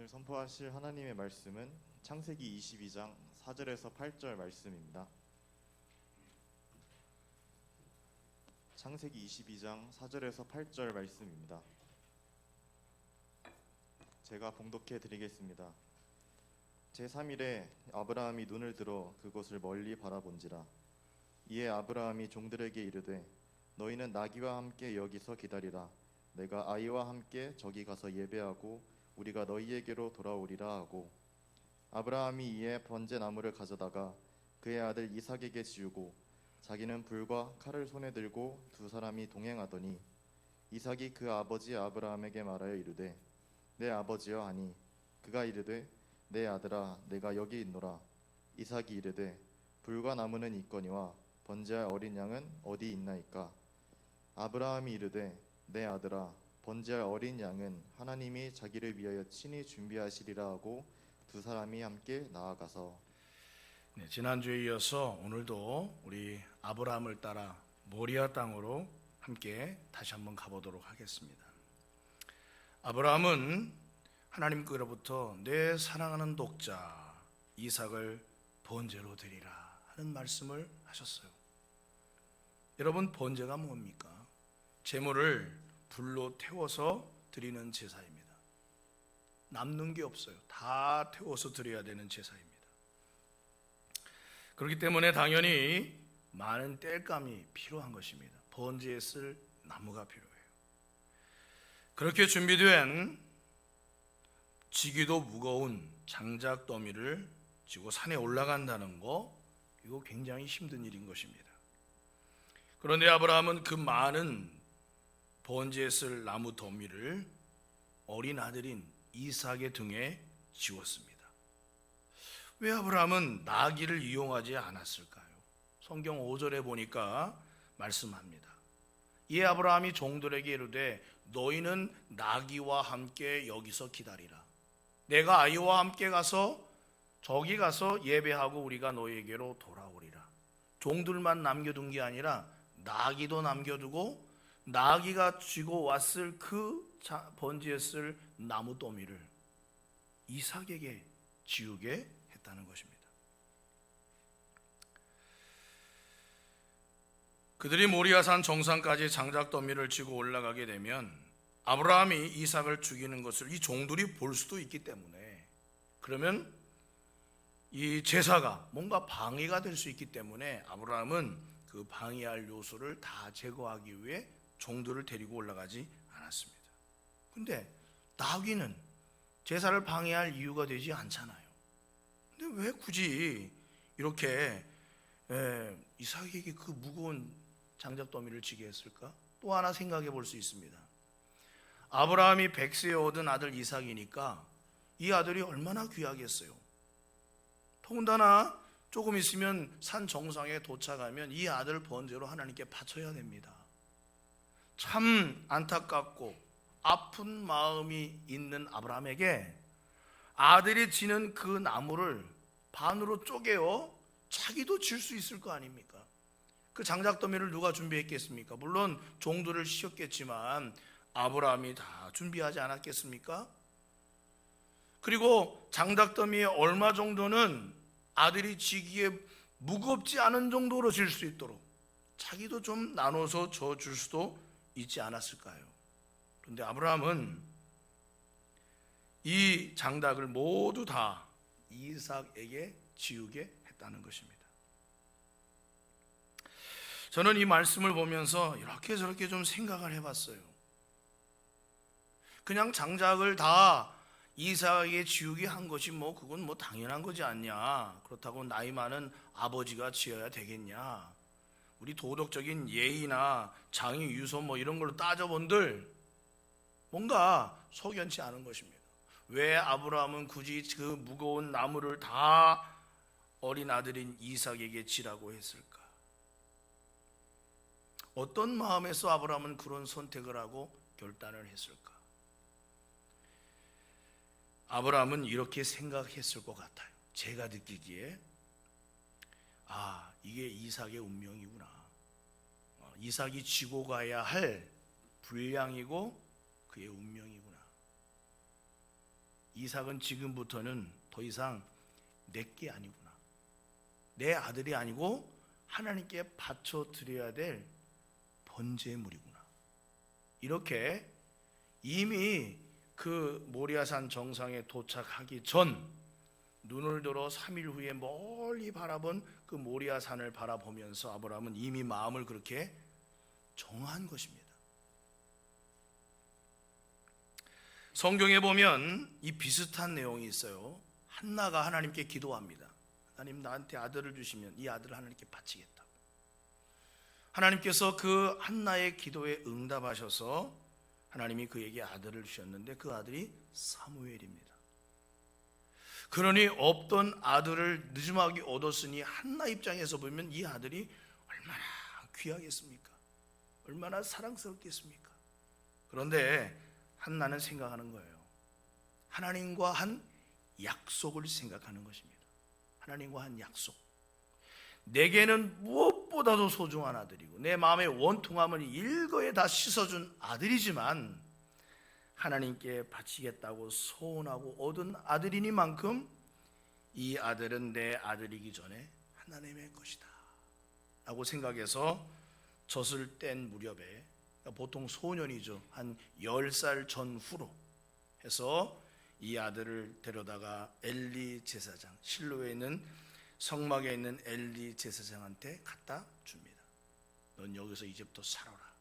오늘 선포하실 하나님의 말씀은 창세기 22장 4절에서 8절 말씀입니다. 창세기 22장 4절에서 8절 말씀입니다. 제가 봉독해 드리겠습니다. 제3일에 아브라함이 눈을 들어 그곳을 멀리 바라본지라. 이에 아브라함이 종들에게 이르되 너희는 나귀와 함께 여기서 기다리라. 내가 아이와 함께 저기 가서 예배하고 우리가 너희에게로 돌아오리라 하고, 아브라함이 이에 번제 나무를 가져다가 그의 아들 이삭에게 지우고 자기는 불과 칼을 손에 들고 두 사람이 동행하더니, 이삭이 그 아버지 아브라함에게 말하여 이르되 내 아버지여 하니, 그가 이르되 내 아들아 내가 여기 있노라. 이삭이 이르되 불과 나무는 있거니와 번제할 어린 양은 어디 있나이까. 아브라함이 이르되 내 아들아 번제할 어린 양은 하나님이 자기를 위하여 친히 준비하시리라 하고 두 사람이 함께 나아가서. 지난주에 이어서 오늘도 우리 아브라함을 따라 모리아 땅으로 함께 다시 한번 가보도록 하겠습니다. 아브라함은 하나님께로부터 내 사랑하는 독자 이삭을 번제로 드리라 하는 말씀을 하셨어요. 여러분, 번제가 뭡니까? 제물을 불로 태워서 드리는 제사입니다. 남는 게 없어요. 다 태워서 드려야 되는 제사입니다. 그렇기 때문에 당연히 많은 땔감이 필요한 것입니다. 번제에 쓸 나무가 필요해요. 그렇게 준비된 지기도 무거운 장작 더미를 지고 산에 올라간다는 거, 이거 굉장히 힘든 일인 것입니다. 그런데 아브라함은 그 많은 번제에 쓸 나무 더미를 어린 아들인 이삭의 등에 지웠습니다. 왜 아브라함은 나귀를 이용하지 않았을까요? 성경 5절에 보니까 말씀합니다. 이에 아브라함이 종들에게 이르되 너희는 나귀와 함께 여기서 기다리라. 내가 아이와 함께 가서 저기 가서 예배하고 우리가 너희에게로 돌아오리라. 종들만 남겨둔 게 아니라 나귀도 남겨두고 나귀가 쥐고 왔을 그 번제에 쓸 나무 더미를 이삭에게 지우게 했다는 것입니다. 그들이 모리아산 정상까지 장작 더미를 지고 올라가게 되면 아브라함이 이삭을 죽이는 것을 이 종들이 볼 수도 있기 때문에, 그러면 이 제사가 뭔가 방해가 될 수 있기 때문에 아브라함은 그 방해할 요소를 다 제거하기 위해 종들을 데리고 올라가지 않았습니다. 근데 나귀는 제사를 방해할 이유가 되지 않잖아요. 근데 왜 굳이 이렇게 이삭에게 그 무거운 장작더미를 지게 했을까? 또 하나 생각해 볼 수 있습니다. 아브라함이 100세에 얻은 아들 이삭이니까 이 아들이 얼마나 귀하겠어요. 더군다나 조금 있으면 산 정상에 도착하면 이 아들 번제로 하나님께 바쳐야 됩니다. 참 안타깝고 아픈 마음이 있는 아브라함에게 아들이 지는 그 나무를 반으로 쪼개어 자기도 질 수 있을 거 아닙니까? 그 장작더미를 누가 준비했겠습니까? 물론 종들을 시켰겠지만 아브라함이 다 준비하지 않았겠습니까? 그리고 장작더미의 얼마 정도는 아들이 지기에 무겁지 않은 정도로 질 수 있도록 자기도 좀 나눠서 져줄 수도 있지 않았을까요? 그런데 아브라함은 이 장작을 모두 다 이삭에게 지우게 했다는 것입니다. 저는 이 말씀을 보면서 이렇게 저렇게 좀 생각을 해봤어요. 그냥 장작을 다 이삭에게 지우게 한 것이 그건 당연한 거지 않냐. 그렇다고 나이 많은 아버지가 지어야 되겠냐. 우리 도덕적인 예의나 장위 유서 이런 걸로 따져본들 뭔가 석연치 않은 것입니다. 왜 아브라함은 굳이 그 무거운 나무를 다 어린 아들인 이삭에게 지라고 했을까? 어떤 마음에서 아브라함은 그런 선택을 하고 결단을 했을까? 아브라함은 이렇게 생각했을 것 같아요. 제가 느끼기에 이게 이삭의 운명이구나. 이삭이 지고 가야 할 분량이고 그의 운명이구나. 이삭은 지금부터는 더 이상 내게 아니구나, 내 아들이 아니고 하나님께 바쳐 드려야 될 번제물이구나. 이렇게 이미 그 모리아산 정상에 도착하기 전 눈을 들어 3일 후에 멀리 바라본 그 모리아산을 바라보면서 아브라함은 이미 마음을 그렇게 정한 것입니다. 성경에 보면 이 비슷한 내용이 있어요. 한나가 하나님께 기도합니다. 하나님, 나한테 아들을 주시면 이 아들을 하나님께 바치겠다고. 하나님께서 그 한나의 기도에 응답하셔서 하나님이 그에게 아들을 주셨는데 그 아들이 사무엘입니다. 그러니 없던 아들을 늦음하게 얻었으니 한나 입장에서 보면 이 아들이 얼마나 귀하겠습니까? 얼마나 사랑스럽겠습니까? 그런데 한나는 생각하는 거예요. 하나님과 한 약속을 생각하는 것입니다. 하나님과 한 약속. 내게는 무엇보다도 소중한 아들이고 내 마음의 원통함을 일거에 다 씻어준 아들이지만 하나님께 바치겠다고 소원하고 얻은 아들이니만큼 이 아들은 내 아들이기 전에 하나님의 것이다 라고 생각해서 젖을 뗀 무렵에, 보통 소년이죠, 한 10살 전후로 해서 이 아들을 데려다가 엘리 제사장, 실로에 있는 성막에 있는 엘리 제사장한테 갖다 줍니다. 넌 여기서 이제부터 살아라.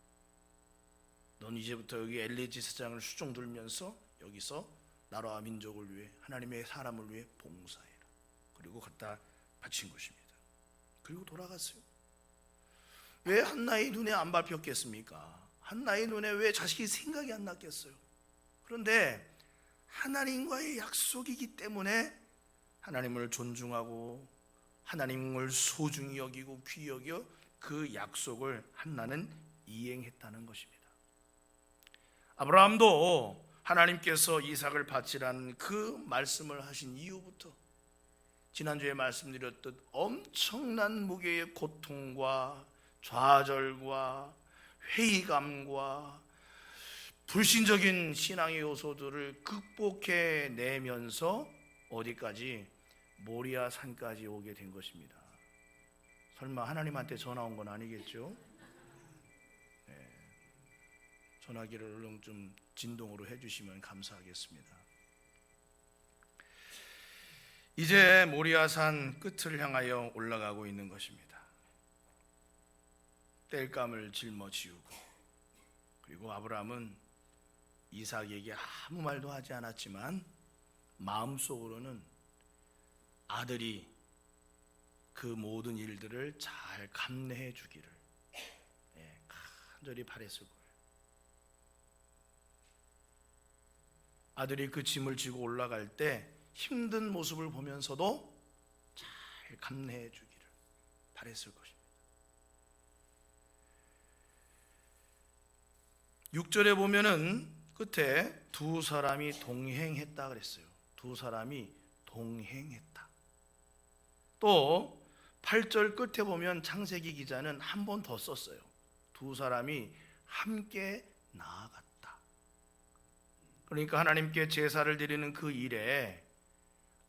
넌 이제부터 여기 엘리 제사장을 수종 들면서 여기서 나라와 민족을 위해, 하나님의 사람을 위해 봉사해라. 그리고 갖다 바친 것입니다. 그리고 돌아갔어요. 왜 한나의 눈에 안 밟혔겠습니까? 한나의 눈에 왜 자식이 생각이 안 났겠어요? 그런데 하나님과의 약속이기 때문에 하나님을 존중하고 하나님을 소중히 여기고 귀히 여겨 그 약속을 한나는 이행했다는 것입니다. 아브라함도 하나님께서 이삭을 바치라는 그 말씀을 하신 이후부터 지난주에 말씀드렸듯 엄청난 무게의 고통과 좌절과 회의감과 불신적인 신앙의 요소들을 극복해내면서 어디까지? 모리아 산까지 오게 된 것입니다. 설마 하나님한테 전화 온 건 아니겠죠? 네. 전화기를 얼른 좀 진동으로 해주시면 감사하겠습니다. 이제 모리아산 끝을 향하여 올라가고 있는 것입니다. 땔감을 짊어지우고, 그리고 아브라함은 이삭에게 아무 말도 하지 않았지만 마음속으로는 아들이 그 모든 일들을 잘 감내해 주기를 간절히 바랬을 거예요. 아들이 그 짐을 지고 올라갈 때 힘든 모습을 보면서도 잘 감내해 주기를 바랬을 것입니다. 6절에 보면은 끝에 두 사람이 동행했다 그랬어요. 두 사람이 동행했다. 또 8절 끝에 보면 창세기 기자는 한 번 더 썼어요. 두 사람이 함께 나아갔다. 그러니까 하나님께 제사를 드리는 그 일에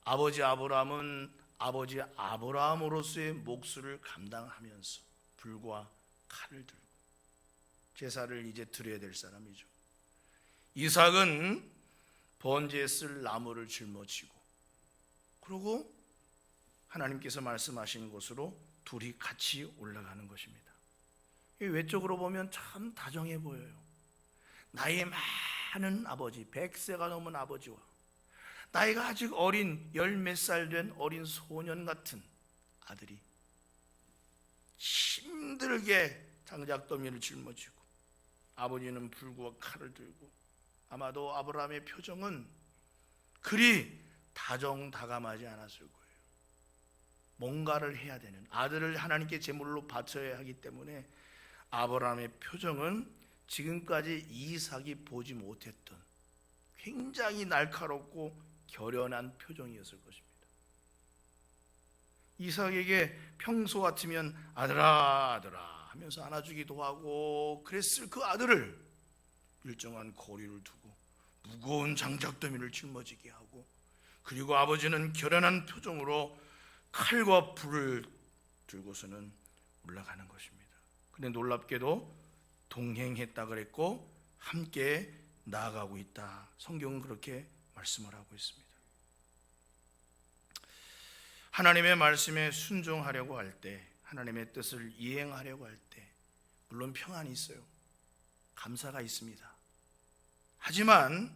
아버지 아브라함은 아버지 아브라함으로서의 몫을 감당하면서 불과 칼을 들고 제사를 이제 드려야 될 사람이죠. 이삭은 번제에 쓸 나무를 짊어지고, 그리고 하나님께서 말씀하신 곳으로 둘이 같이 올라가는 것입니다. 외적으로 보면 참 다정해 보여요. 나이 많은 아버지, 100세가 넘은 아버지와 나이가 아직 어린 10몇 살 된 어린 소년 같은 아들이 힘들게 장작더미를 짊어지고, 아버지는 불과 칼을 들고, 아마도 아브라함의 표정은 그리 다정다감하지 않았을 거예요. 뭔가를 해야 되는, 아들을 하나님께 제물로 바쳐야 하기 때문에 아브라함의 표정은 지금까지 이삭이 보지 못했던 굉장히 날카롭고 결연한 표정이었을 것입니다. 이삭에게 평소 같으면 아들아 아들아 하면서 안아주기도 하고 그랬을 그 아들을 일정한 거리를 두고 무거운 장작더미를 짊어지게 하고, 그리고 아버지는 결연한 표정으로 칼과 불을 들고서는 올라가는 것입니다. 근데 놀랍게도 동행했다 그랬고 함께 나아가고 있다. 성경은 그렇게 말씀을 하고 있습니다. 하나님의 말씀에 순종하려고 할 때, 하나님의 뜻을 이행하려고 할 때 물론 평안이 있어요. 감사가 있습니다. 하지만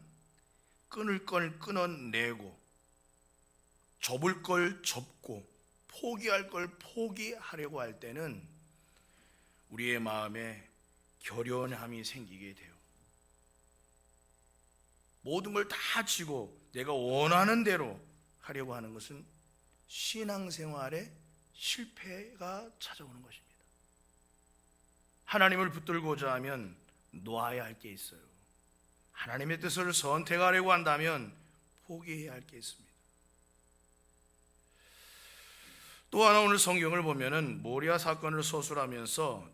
끊을 걸 끊어내고 접을 걸 접고 포기할 걸 포기하려고 할 때는 우리의 마음에 결연함이 생기게 돼요. 모든 걸 다 지고 내가 원하는 대로 하려고 하는 것은 신앙생활에 실패가 찾아오는 것입니다. 하나님을 붙들고자 하면 놓아야 할 게 있어요. 하나님의 뜻을 선택하려고 한다면 포기해야 할 게 있습니다. 또 하나 오늘 성경을 보면은 모리아 사건을 서술하면서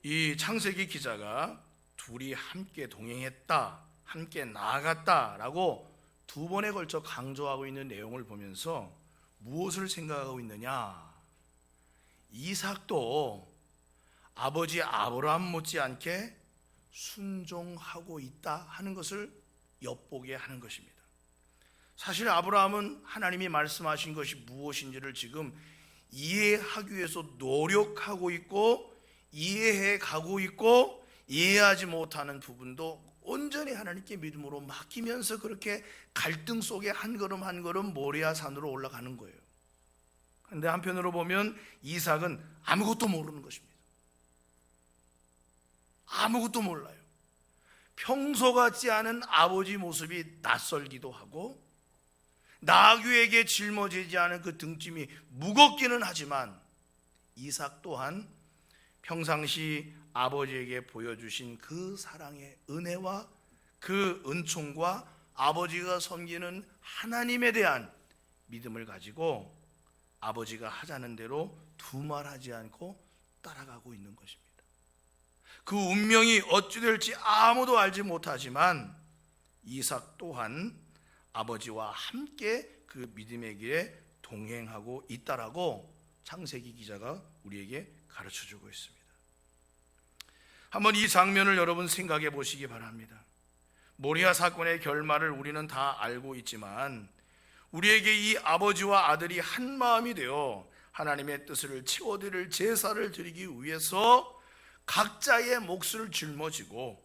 이 창세기 기자가 둘이 함께 동행했다, 함께 나아갔다라고 두 번에 걸쳐 강조하고 있는 내용을 보면서 무엇을 생각하고 있느냐? 이삭도 아버지 아브라함 못지않게 순종하고 있다 하는 것을 엿보게 하는 것입니다. 사실 아브라함은 하나님이 말씀하신 것이 무엇인지를 지금 이해하기 위해서 노력하고 있고, 이해해 가고 있고, 이해하지 못하는 부분도 온전히 하나님께 믿음으로 맡기면서 그렇게 갈등 속에 한 걸음 한 걸음 모리아 산으로 올라가는 거예요. 그런데 한편으로 보면 이삭은 아무것도 모르는 것입니다. 아무것도 몰라요. 평소 같지 않은 아버지 모습이 낯설기도 하고, 나귀에게 짊어지지 않은 그 등짐이 무겁기는 하지만 이삭 또한 평상시 아버지에게 보여주신 그 사랑의 은혜와 그 은총과 아버지가 섬기는 하나님에 대한 믿음을 가지고 아버지가 하자는 대로 두말하지 않고 따라가고 있는 것입니다. 그 운명이 어찌 될지 아무도 알지 못하지만 이삭 또한 아버지와 함께 그 믿음의 길에 동행하고 있다라고 창세기 기자가 우리에게 가르쳐주고 있습니다. 한번 이 장면을 여러분 생각해 보시기 바랍니다. 모리아 사건의 결말을 우리는 다 알고 있지만 우리에게 이 아버지와 아들이 한 마음이 되어 하나님의 뜻을 채워드릴 제사를 드리기 위해서 각자의 몫을 짊어지고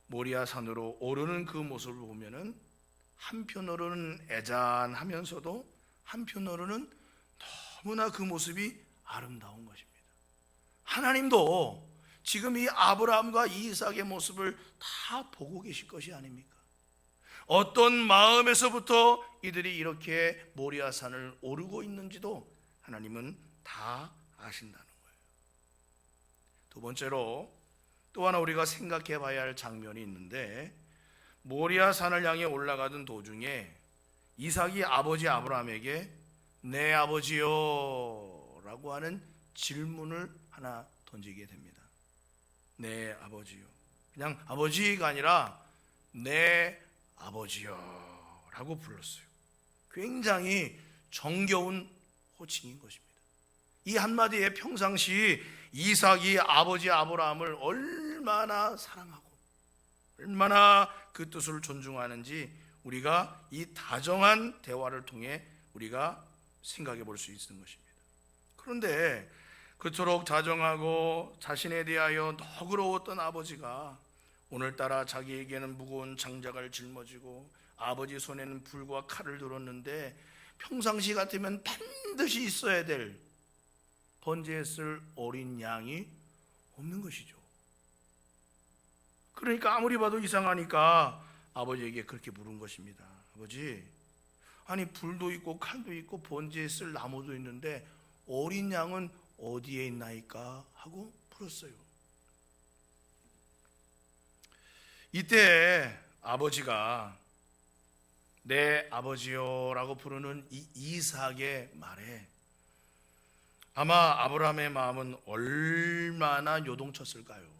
모리아 산으로 오르는 그 모습을 보면은 한편으로는 애잔하면서도 한편으로는 너무나 그 모습이 아름다운 것입니다. 하나님도 지금 이 아브라함과 이삭의 모습을 다 보고 계실 것이 아닙니까? 어떤 마음에서부터 이들이 이렇게 모리아 산을 오르고 있는지도 하나님은 다 아신다는 거예요. 두 번째로 또 하나 우리가 생각해 봐야 할 장면이 있는데, 모리아 산을 향해 올라가던 도중에 이삭이 아버지 아브라함에게 내 아버지요 라고 하는 질문을 하나 던지게 됩니다. 내 아버지요. 그냥 아버지가 아니라 내 아버지요 라고 불렀어요. 굉장히 정겨운 호칭인 것입니다. 이 한마디에 평상시 이삭이 아버지 아브라함을 얼마나 사랑하고 얼마나 그 뜻을 존중하는지 우리가 이 다정한 대화를 통해 우리가 생각해 볼 수 있는 것입니다. 그런데 그토록 다정하고 자신에 대하여 너그러웠던 아버지가 오늘따라 자기에게는 무거운 장작을 짊어지고 아버지 손에는 불과 칼을 들었는데 평상시 같으면 반드시 있어야 될 번제했을 어린 양이 없는 것이죠. 그러니까 아무리 봐도 이상하니까 아버지에게 그렇게 물은 것입니다. 아버지, 아니 불도 있고 칼도 있고 번제했을 나무도 있는데 어린 양은 어디에 있나이까 하고 물었어요. 이때 아버지가 내 아버지요 라고 부르는 이 이삭의 말에 아마 아브라함의 마음은 얼마나 요동쳤을까요?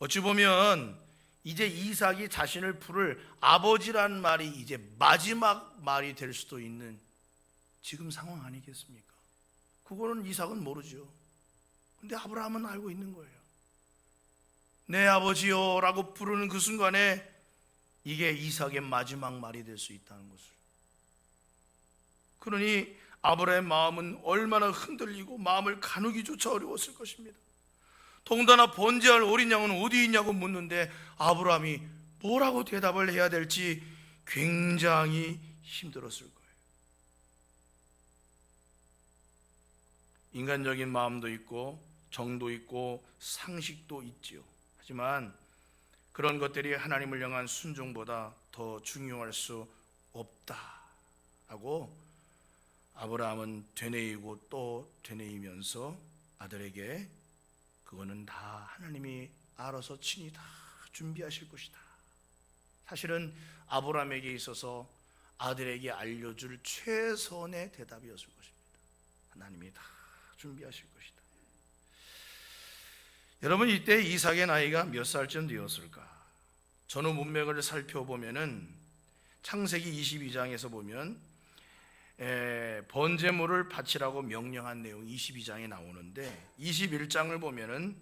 어찌 보면 이제 이삭이 자신을 부를 아버지란 말이 이제 마지막 말이 될 수도 있는 지금 상황 아니겠습니까? 그거는 이삭은 모르죠. 근데 아브라함은 알고 있는 거예요. 내 아버지요 라고 부르는 그 순간에 이게 이삭의 마지막 말이 될 수 있다는 것을. 그러니 아브라함의 마음은 얼마나 흔들리고 마음을 가누기조차 어려웠을 것입니다. 더군다나 번제할 어린 양은 어디 있냐고 묻는데 아브라함이 뭐라고 대답을 해야 될지 굉장히 힘들었을 거예요. 인간적인 마음도 있고 정도 있고 상식도 있지요. 하지만 그런 것들이 하나님을 향한 순종보다 더 중요할 수 없다라고 아브라함은 되뇌이고 또 되뇌이면서 아들에게 그거는 다 하나님이 알아서 친히 다 준비하실 것이다. 사실은 아브라함에게 있어서 아들에게 알려줄 최선의 대답이었을 것입니다. 하나님이 다 준비하실 것이다. 여러분, 이때 이삭의 나이가 몇 살쯤 되었을까? 전후 문맥을 살펴보면은 창세기 22장에서 보면 번제물을 바치라고 명령한 내용 22장에 나오는데 21장을 보면은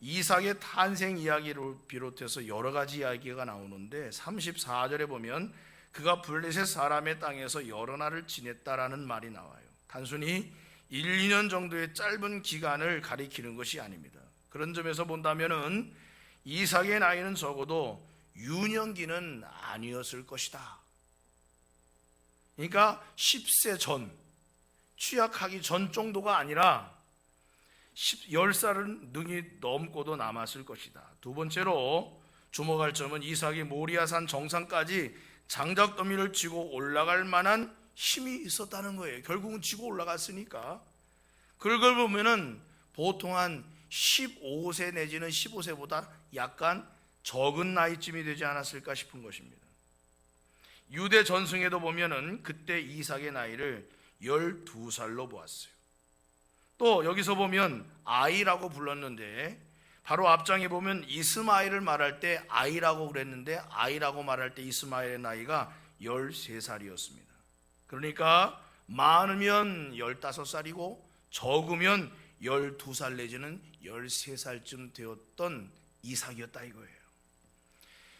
이삭의 탄생 이야기를 비롯해서 여러 가지 이야기가 나오는데 34절에 보면 그가 블레셋 사람의 땅에서 여러 날을 지냈다라는 말이 나와요. 단순히 1, 2년 정도의 짧은 기간을 가리키는 것이 아닙니다. 그런 점에서 본다면은 이삭의 나이는 적어도 유년기는 아니었을 것이다. 그러니까 10세 전, 취약하기 전 정도가 아니라 10살은 능히 넘고도 남았을 것이다. 두 번째로 주목할 점은 이삭이 모리아산 정상까지 장작더미를 지고 올라갈 만한 힘이 있었다는 거예요. 결국은 지고 올라갔으니까. 그걸 보면은 보통 한 15세 내지는 15세보다 약간 적은 나이쯤이 되지 않았을까 싶은 것입니다. 유대 전승에도 보면은 그때 이삭의 나이를 12살로 보았어요. 또 여기서 보면 아이라고 불렀는데 바로 앞장에 보면 이스마엘을 말할 때 아이라고 그랬는데 아이라고 말할 때 이스마엘의 나이가 13살이었습니다. 그러니까 많으면 15살이고 적으면 12살 내지는 13살쯤 되었던 이삭이었다 이거예요.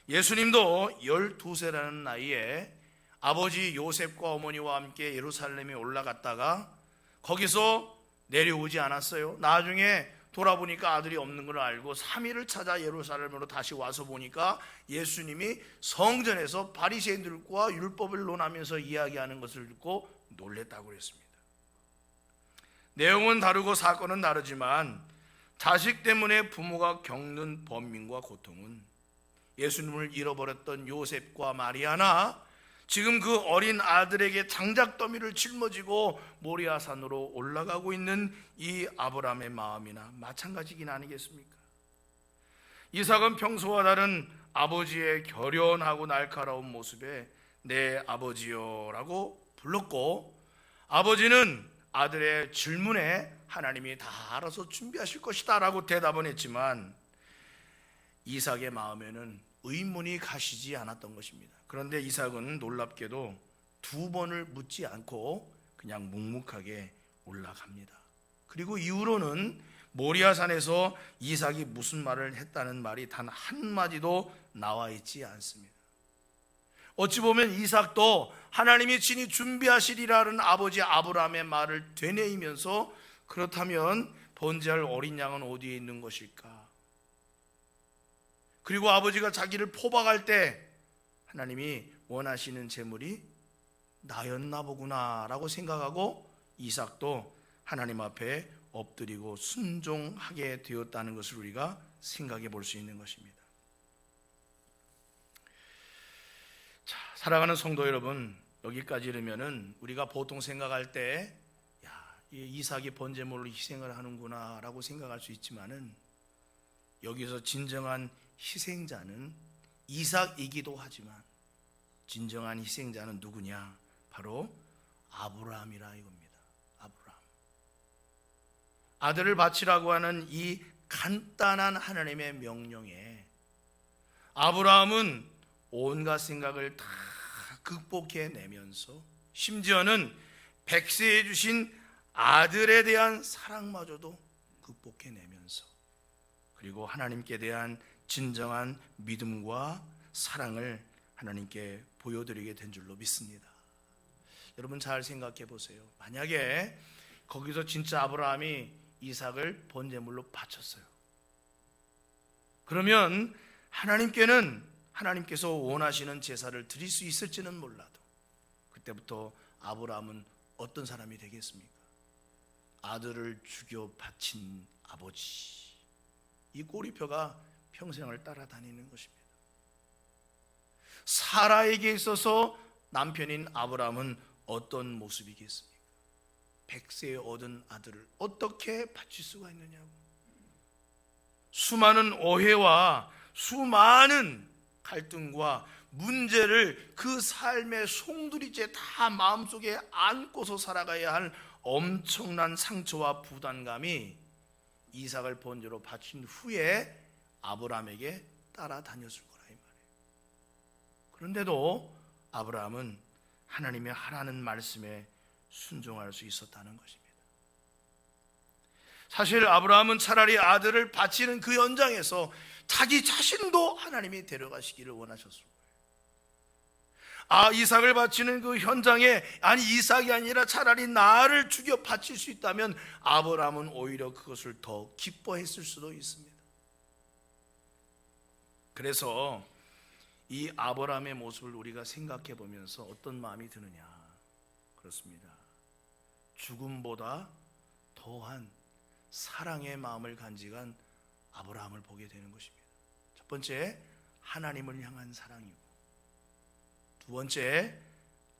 예수님도 12세라는 나이에 아버지 요셉과 어머니와 함께 예루살렘에 올라갔다가 거기서 내려오지 않았어요. 나중에 돌아보니까 아들이 없는 걸 알고 3일을 찾아 예루살렘으로 다시 와서 보니까 예수님이 성전에서 바리새인들과 율법을 논하면서 이야기하는 것을 듣고 놀랬다고 그랬습니다. 내용은 다르고 사건은 다르지만 자식 때문에 부모가 겪는 번민과 고통은 예수님을 잃어버렸던 요셉과 마리아나 지금 그 어린 아들에게 장작더미를 짊어지고 모리아산으로 올라가고 있는 이 아브라함의 마음이나 마찬가지긴 아니겠습니까? 이삭은 평소와 다른 아버지의 결연하고 날카로운 모습에 내 아버지요 라고 불렀고 아버지는 아들의 질문에 하나님이 다 알아서 준비하실 것이다 라고 대답은 했지만 이삭의 마음에는 의문이 가시지 않았던 것입니다. 그런데 이삭은 놀랍게도 2번을 묻지 않고 그냥 묵묵하게 올라갑니다. 그리고 이후로는 모리아산에서 이삭이 무슨 말을 했다는 말이 단 한마디도 나와 있지 않습니다. 어찌 보면 이삭도 하나님이 친히 준비하시리라는 아버지 아브라함의 말을 되뇌이면서 그렇다면 번제할 어린 양은 어디에 있는 것일까? 그리고 아버지가 자기를 포박할 때 하나님이 원하시는 제물이 나였나 보구나 라고 생각하고 이삭도 하나님 앞에 엎드리고 순종하게 되었다는 것을 우리가 생각해 볼 수 있는 것입니다. 자, 사랑하는 성도 여러분, 여기까지 이르면은 우리가 보통 생각할 때 이삭이 번제물로 희생을 하는구나 라고 생각할 수 있지만은 여기서 진정한 희생자는 이삭이기도 하지만 진정한 희생자는 누구냐? 바로 아브라함이라 이겁니다. 아브라함. 아들을 바치라고 하는 이 간단한 하나님의 명령에 아브라함은 온갖 생각을 다 극복해내면서 심지어는 백세에 주신 아들에 대한 사랑마저도 극복해내면서 그리고 하나님께 대한 진정한 믿음과 사랑을 하나님께 보여드리게 된 줄로 믿습니다. 여러분 잘 생각해 보세요. 만약에 거기서 진짜 아브라함이 이삭을 번제물로 바쳤어요. 그러면 하나님께서 원하시는 제사를 드릴 수 있을지는 몰라도 그때부터 아브라함은 어떤 사람이 되겠습니까? 아들을 죽여 바친 아버지. 이 꼬리표가 평생을 따라다니는 것입니다. 사라에게 있어서 남편인 아브라함은 어떤 모습이겠습니까? 백세에 얻은 아들을 어떻게 바칠 수가 있느냐고. 수많은 오해와 수많은 갈등과 문제를 그 삶의 송두리째 다 마음속에 안고서 살아가야 할 엄청난 상처와 부담감이 이삭을 번제로 바친 후에 아브라함에게 따라다녔을 거라 이 말이에요. 그런데도 아브라함은 하나님의 하라는 말씀에 순종할 수 있었다는 것입니다. 사실 아브라함은 차라리 아들을 바치는 그 현장에서 자기 자신도 하나님이 데려가시기를 원하셨을 거예요. 이삭을 바치는 그 현장에 이삭이 아니라 차라리 나를 죽여 바칠 수 있다면 아브라함은 오히려 그것을 더 기뻐했을 수도 있습니다. 그래서 이 아브라함의 모습을 우리가 생각해 보면서 어떤 마음이 드느냐? 그렇습니다. 죽음보다 더한 사랑의 마음을 간직한 아브라함을 보게 되는 것입니다. 첫 번째, 하나님을 향한 사랑이고, 두 번째,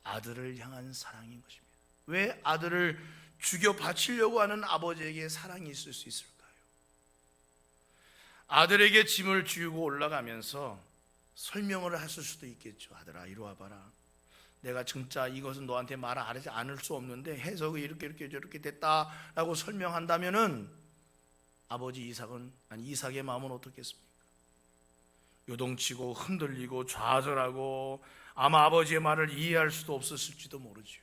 아들을 향한 사랑인 것입니다. 왜 아들을 죽여 바치려고 하는 아버지에게 사랑이 있을 수 있을까요? 아들에게 짐을 지우고 올라가면서 설명을 했을 수도 있겠죠. 아들아, 이리 와봐라. 내가 진짜 이것은 너한테 말하지 않을 수 없는데 해석이 이렇게 저렇게 됐다라고 설명한다면은 아버지 이삭의 마음은 어떻겠습니까? 요동치고 흔들리고 좌절하고 아마 아버지의 말을 이해할 수도 없었을지도 모르지요.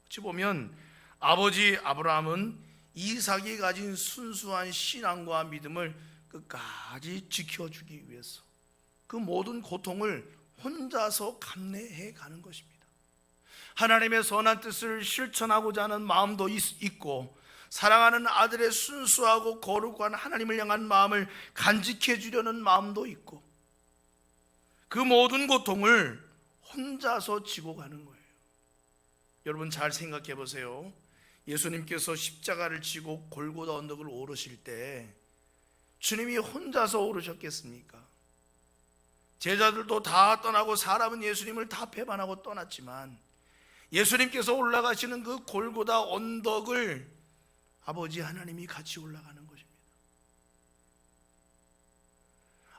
어찌 보면 아버지 아브라함은 이삭이 가진 순수한 신앙과 믿음을 끝까지 지켜주기 위해서 그 모든 고통을 혼자서 감내해 가는 것입니다. 하나님의 선한 뜻을 실천하고자 하는 마음도 있고 사랑하는 아들의 순수하고 거룩한 하나님을 향한 마음을 간직해 주려는 마음도 있고 그 모든 고통을 혼자서 지고 가는 거예요. 여러분 잘 생각해 보세요. 예수님께서 십자가를 지고 골고다 언덕을 오르실 때 주님이 혼자서 오르셨겠습니까? 제자들도 다 떠나고 사람은 예수님을 다 배반하고 떠났지만 예수님께서 올라가시는 그 골고다 언덕을 아버지 하나님이 같이 올라가는 것입니다.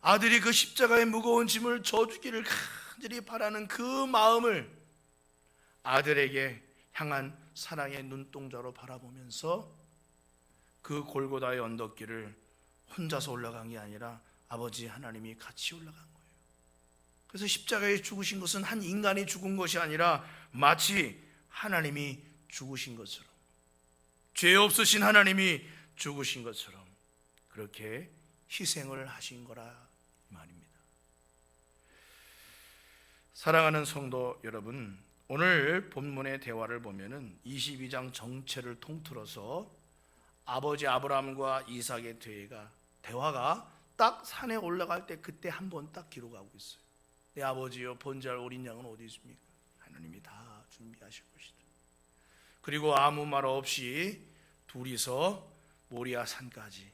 아들이 그 십자가의 무거운 짐을 져주기를 간절히 바라는 그 마음을 아들에게 향한 사랑의 눈동자로 바라보면서 그 골고다의 언덕길을 혼자서 올라간 게 아니라 아버지 하나님이 같이 올라간 거예요. 그래서 십자가에 죽으신 것은 한 인간이 죽은 것이 아니라 마치 하나님이 죽으신 것처럼, 죄 없으신 하나님이 죽으신 것처럼 그렇게 희생을 하신 거라 말입니다. 사랑하는 성도 여러분, 오늘 본문의 대화를 보면은 22장 전체를 통틀어서 아버지 아브라함과 이삭의 대화가 딱 산에 올라갈 때 그때 한 번 딱 기록하고 있어요. 내 아버지여, 번제할 어린 양은 어디 있습니까? 하나님이 다 준비하실 것이다. 그리고 아무 말 없이 둘이서 모리아 산까지,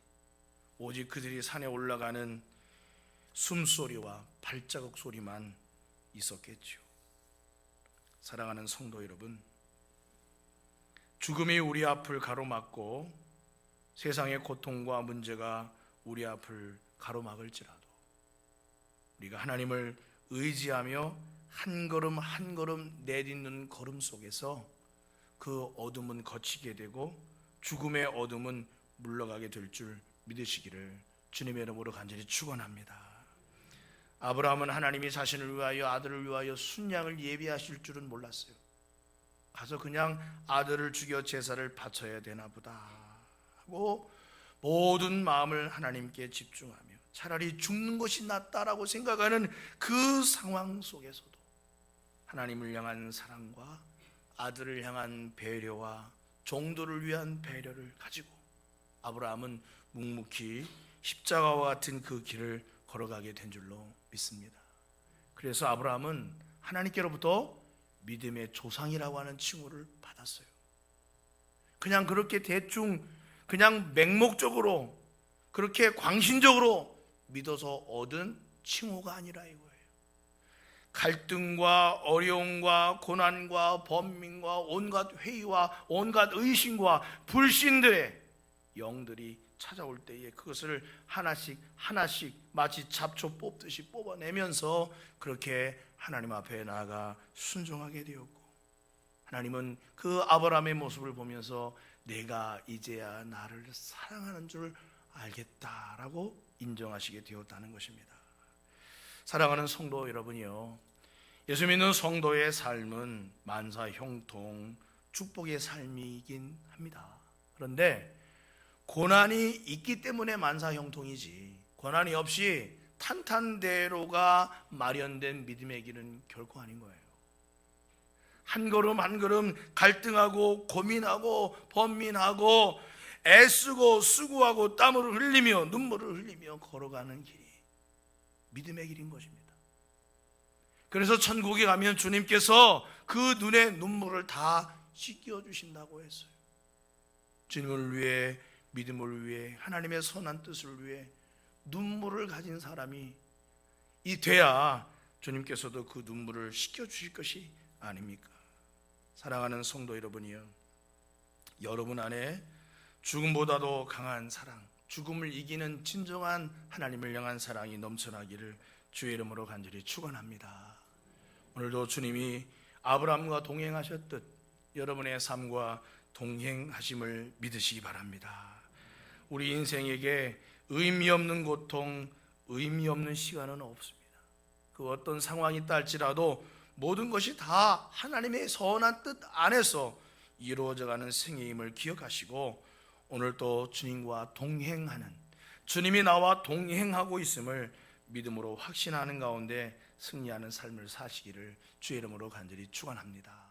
오직 그들이 산에 올라가는 숨소리와 발자국 소리만 있었겠죠. 사랑하는 성도 여러분, 죽음이 우리 앞을 가로막고 세상의 고통과 문제가 우리 앞을 가로막을지라도 우리가 하나님을 의지하며 한 걸음 한 걸음 내딛는 걸음 속에서 그 어둠은 거치게 되고 죽음의 어둠은 물러가게 될 줄 믿으시기를 주님의 이름으로 간절히 축원합니다. 아브라함은 하나님이 자신을 위하여 아들을 위하여 순양을 예비하실 줄은 몰랐어요. 가서 그냥 아들을 죽여 제사를 바쳐야 되나 보다 하고 모든 마음을 하나님께 집중하며 차라리 죽는 것이 낫다라고 생각하는 그 상황 속에서도 하나님을 향한 사랑과 아들을 향한 배려와 종도를 위한 배려를 가지고 아브라함은 묵묵히 십자가와 같은 그 길을 걸어가게 된 줄로 믿습니다. 그래서 아브라함은 하나님께로부터 믿음의 조상이라고 하는 칭호를 받았어요. 그냥 그렇게 대충 그냥 맹목적으로 그렇게 광신적으로 믿어서 얻은 칭호가 아니라 이거예요. 갈등과 어려움과 고난과 번민과 온갖 회의와 온갖 의심과 불신들의 영들이 찾아올 때에 그것을 하나씩 하나씩 마치 잡초 뽑듯이 뽑아내면서 그렇게 하나님 앞에 나아가 순종하게 되었고, 하나님은 그 아브라함의 모습을 보면서 내가 이제야 나를 사랑하는 줄 알겠다라고 인정하시게 되었다는 것입니다. 사랑하는 성도 여러분이요, 예수 믿는 성도의 삶은 만사 형통 축복의 삶이긴 합니다. 그런데 고난이 있기 때문에 만사 형통이지, 고난이 없이 탄탄대로가 마련된 믿음의 길은 결코 아닌 거예요. 한 걸음 한 걸음 갈등하고 고민하고 번민하고 애쓰고 수고하고 땀을 흘리며 눈물을 흘리며 걸어가는 길이 믿음의 길인 것입니다. 그래서 천국에 가면 주님께서 그 눈의 눈물을 다 씻겨 주신다고 했어요. 주님을 위해, 믿음을 위해, 하나님의 선한 뜻을 위해 눈물을 가진 사람이 이 돼야 주님께서도 그 눈물을 씻겨 주실 것이 아닙니까? 사랑하는 성도 여러분이요, 여러분 안에 죽음보다도 강한 사랑, 죽음을 이기는 진정한 하나님을 향한 사랑이 넘쳐나기를 주의 이름으로 간절히 축원합니다. 오늘도 주님이 아브라함과 동행하셨듯 여러분의 삶과 동행하심을 믿으시기 바랍니다. 우리 인생에게 의미 없는 고통, 의미 없는 시간은 없습니다. 그 어떤 상황이 있다 할지라도 모든 것이 다 하나님의 선한 뜻 안에서 이루어져가는 생애임을 기억하시고, 오늘 또 주님과 동행하는, 주님이 나와 동행하고 있음을 믿음으로 확신하는 가운데 승리하는 삶을 사시기를 주의 이름으로 간절히 축원합니다.